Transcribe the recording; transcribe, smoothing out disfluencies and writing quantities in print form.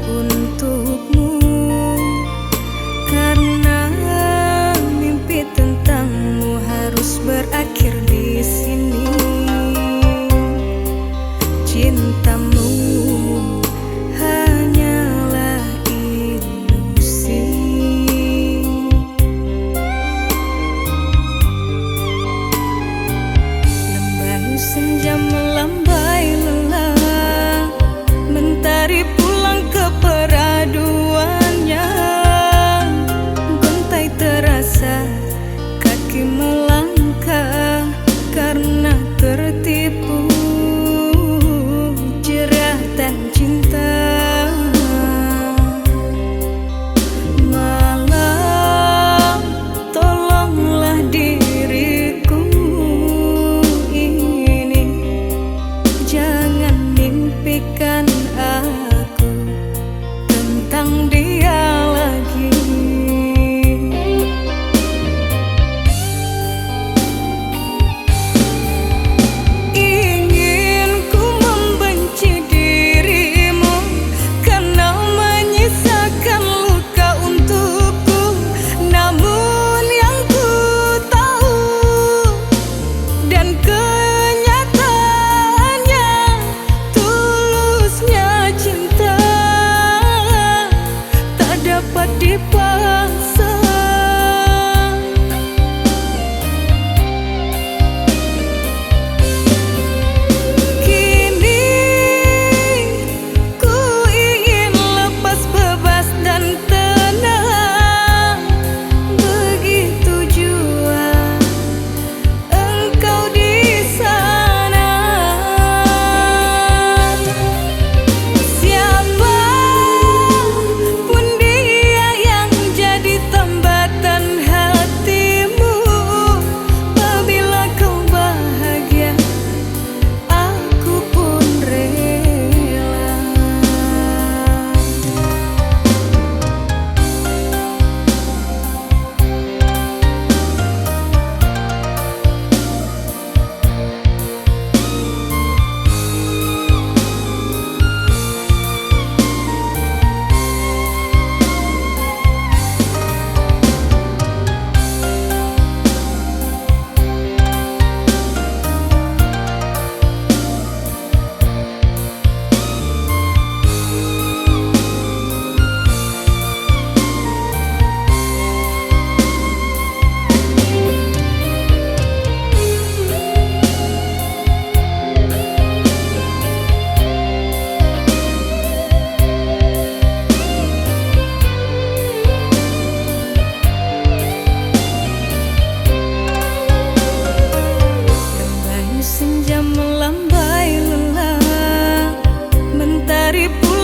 untukmu, karena mimpi tentangmu harus berakhir di sini. Cintamu hanyalah ilusi. Lembayu senja melambai lelah, mentari pulang ke peraduannya. Gontai terasa, kaki melangkah karena tertipu jeratan cinta. Malam, tolonglah diriku ini, jangan mimpikan aku tentang dia lagi. Ingin ku membenci dirimu karena menyisakan luka untukku, namun yang ku tahu dan kenyataannya, tulusnya cinta tak dapat dipaksa. Kini ku ingin lepas bebas dan tenang, begitu jua engkau di sana. Siapa pun dia yang jadi tambatan hatimu, apabila kau bahagia, aku pun rela. Lembayu senja melambai lelah, mentari pulang